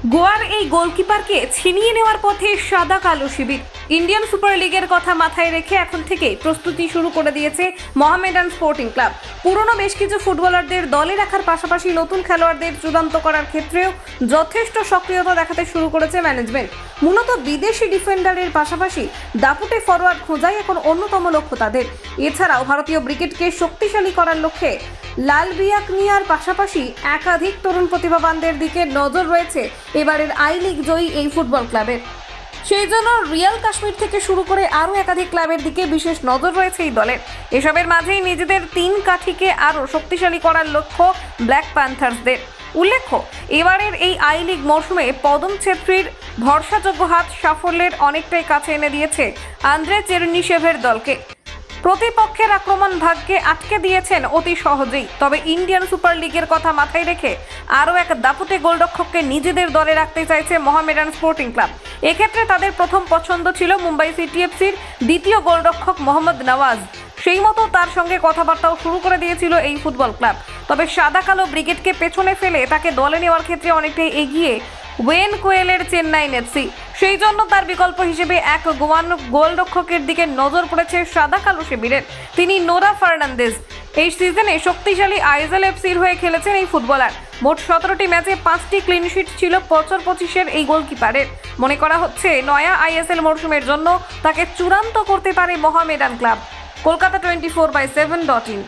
গোয়ার এই গোলকিপারকে ছিনিয়ে নেওয়ার পথে সাদা কালো শিবির। ইন্ডিয়ান সুপার লিগের কথা মাথায় রেখে এখন থেকে প্রস্তুতি শুরু করে দিয়েছে মোহামেডান স্পোর্টিং ক্লাব। পুরনো বেশ কিছু ফুটবলারদের দলে রাখার পাশাপাশি নতুন খেলোয়াড়দের চূড়ান্ত করার ক্ষেত্রেও যথেষ্ট সক্রিয়তা দেখাতে শুরু করেছে ম্যানেজমেন্ট। মূলত বিদেশি ডিফেন্ডারের পাশাপাশি দাপুটে ফরওয়ার্ড খোঁজাই এখন অন্যতম লক্ষ্য তাদের। এছাড়াও ভারতীয় ব্রিগেডকে শক্তিশালী করার লক্ষ্যে লাল বিয়াকনিয়ার পাশাপাশি একাধিক তরুণ প্রতিভাবানদের দিকে নজর রয়েছে এবারের আই লিগ জয়ী এই ফুটবল ক্লাবের। সেই জন্য রিয়াল কাশ্মীর থেকে শুরু করে আরও একাধিক ক্লাবের দিকে বিশেষ নজর রয়েছে এই দলের। এসবের মাঝেই নিজেদের তিন কাঠিকে আরও শক্তিশালী করার লক্ষ্য ব্ল্যাক প্যান্থার্সদের। উল্লেখ্য, এবারের এই আই লিগ মরশুমে পদম ছেত্রীর ভরসাযোগ্য হাত সাফল্যের অনেকটাই কাছে এনে দিয়েছে আন্দ্রে চেরনিশেভের দলকে। প্রতিপক্ষের আক্রমণ ভাগ্যে আটকে দিয়েছেন অতি সহজেই। তবে ইন্ডিয়ান সুপার লিগের কথা মাথায় রেখে আরও এক দাপুটে গোলরক্ষককে নিজেদের দলে রাখতে চাইছে মোহামেডান স্পোর্টিং ক্লাব। এক্ষেত্রে তাদের প্রথম পছন্দ ছিল মুম্বাই সিটিএফসির দ্বিতীয় গোলরক্ষক মোহাম্মদ নওয়াজ। সেই মতো তার সঙ্গে কথাবার্তাও শুরু করে দিয়েছিল এই ফুটবল ক্লাব। তবে সাদা কালো ব্রিগেডকে পেছনে ফেলে তাকে দলে নেওয়ার ক্ষেত্রে অনেকটাই এগিয়ে ওয়েন কোয়েলের চেন্নাইন এফসি। সেই জন্য তার বিকল্প হিসেবে এক গোয়ান গোলরক্ষকের দিকে নজর পড়েছে সাদা কালো শিবিরের। তিনি নোরা ফার্নান্দেজ। এই সিজনে শক্তিশালী আইজেল এফসির হয়ে খেলেছেন এই ফুটবলার। মোট 17টি ম্যাচে 5টি ক্লিনশিট ছিল 25-এর এই গোলকিপারের। মনে করা হচ্ছে নয়া আইএসএল মরশুমের জন্য তাকে চূড়ান্ত করতে পারে মোহামেডান ক্লাব। কলকাতা 24/7.in।